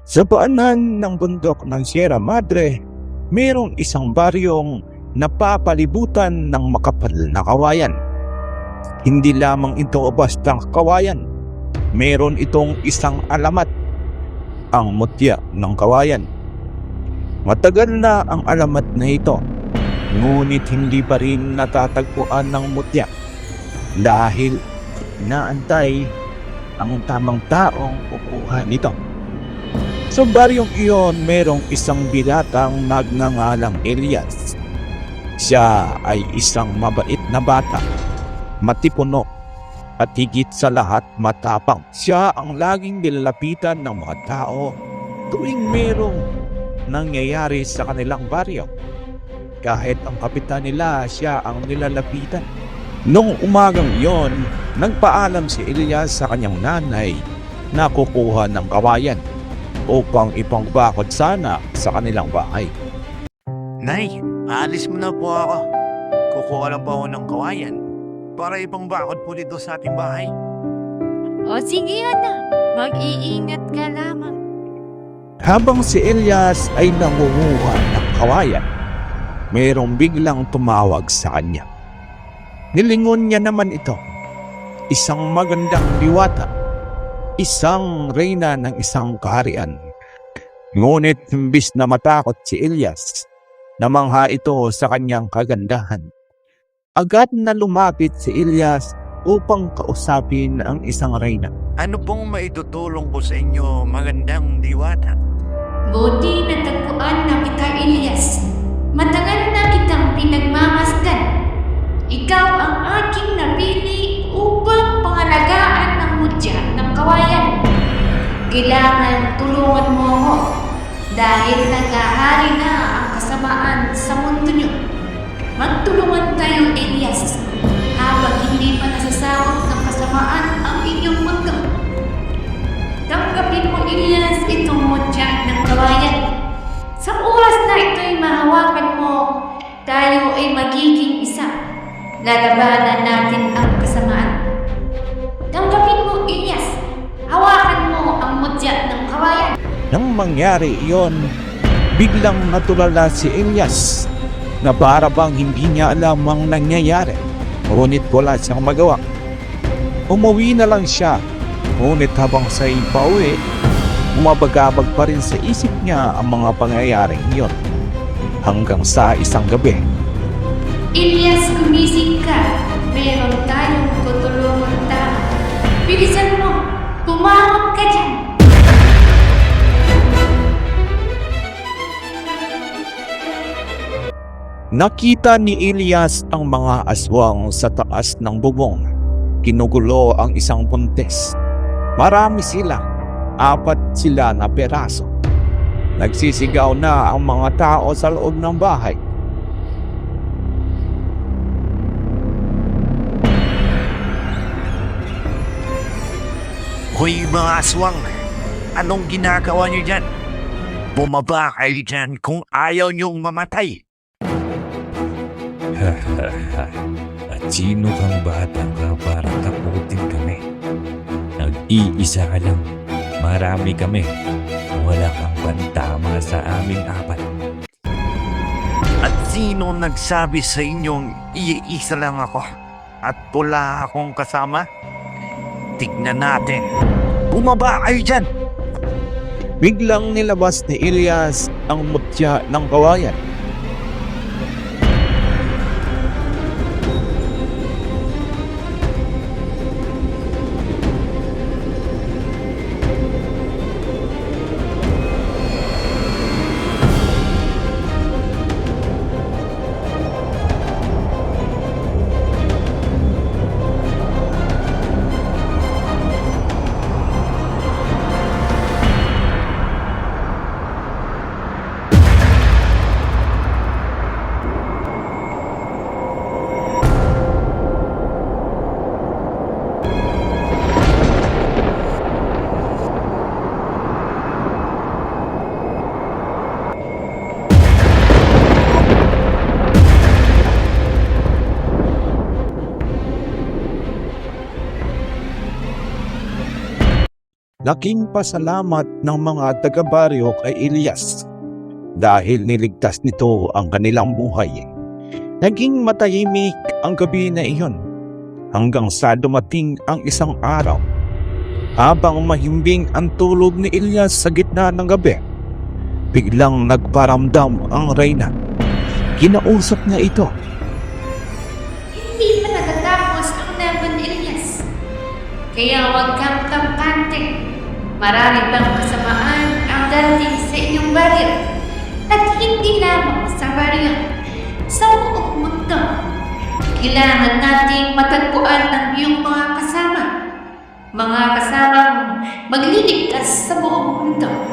Sa paanan ng bundok ng Sierra Madre, mayroong isang baryong napapalibutan ng makapal na kawayan. Hindi lamang ito basta kawayan. Meron itong isang alamat, ang mutya ng kawayan. Matagal na ang alamat na ito, ngunit hindi pa rin natatagpuan ng mutya dahil inaantay ang tamang taong kukuha nito. Sa baryong iyon, merong isang binatang nagngangalang Elias. Siya ay isang mabait na bata, matipuno, at higit sa lahat matapang. Siya ang laging nilalapitan ng mga tao tuwing merong nangyayari sa kanilang baryo. Kahit ang kapitan nila, siya ang nilalapitan. Noong umagang iyon, nagpaalam si Elias sa kanyang nanay na kukuha ng kawayan upang ipangbakod sana sa kanilang bahay. Nay, aalis mo na po ako. Kukuha lang po ako ng kawayan para ipangbakod po dito sa ating bahay. O sige anak, mag-iingat ka lamang. Habang si Elias ay nangunguha ng kawayan, mayroong biglang tumawag sa kanya. Nilingon niya naman ito, isang magandang diwata, isang reyna ng isang kaharian. Ngunit imbis na matakot si Elias, namangha ito sa kanyang kagandahan. Agad na lumapit si Elias upang kausapin ang isang reyna. Ano pong maitutulong ko sa inyo, magandang diwata? Buti natagpuan na kita, Elias. Matagal na kitang pinagmamasdan. Ikaw ang aking napili upang pangalagaan ng mutya ng kawayan. Kailangan tulungan mo ako dahil naghahari na ang kasamaan sa mundo niyo. Magtulungan tayo, Elias, habang hindi pa nasasawot ng kasamaan ang inyong mundo. Tanggapin mo, Elias, itong mutya ng kawayan. Sa oras na ito'y mahawakan mo, tayo ay magiging isa. Lalabanan natin ang kasamaan. Tanggapin mo, Elias. Hawakan mo ang mutya ng kawayan. Nang mangyari iyon, biglang natulala si Elias na para bang hindi niya alam ang nangyayari. Ngunit wala siyang magawa. Umuwi na lang siya. Ngunit habang siya'y pauwi, umabagabag pa rin sa isip niya ang mga pangyayaring iyon. Hanggang sa isang gabi, Elias, gumising ka. Meron tayong tutulungan tao. Bilisan mo. Tumawag ka dyan. nakita ni Elias ang mga aswang sa taas ng bubong. Kinugulo ang isang buntes. Marami sila, 4 sila na peraso. Nagsisigaw na ang mga tao sa loob ng bahay. Hoy mga aswang, anong ginagawa niyo dyan? Bumaba kayo dyan kung ayaw niyong mamatay. At sino kang bata ka para takutin kami? Nag-iisa ka lang. Marami kami. Wala kang pantama sa aming 4. At sino nagsabi sa inyong iisa lang ako at wala akong kasama? Tignan natin. Bumaba kayo dyan! Biglang nilabas ni Elias ang mutya ng kawayan. Laking pasalamat ng mga taga-baryo kay Elias dahil niligtas nito ang kanilang buhay. Naging matahimik ang gabi na iyon hanggang sa dumating ang isang araw. Habang mahimbing ang tulog ni Elias sa gitna ng gabi, biglang nagparamdam ang reyna. Kinausap niya ito. Hindi pa natatapos ang laban, Elias. Kaya huwag kang kampante. Marami pang kasamaan ang darating sa inyong baryo. At hindi lamang sa baryo, sa buong mundo. Kailangan nating matagpuan ang iyong mga kasama. Mga kasamang magliligtas sa buong mundo.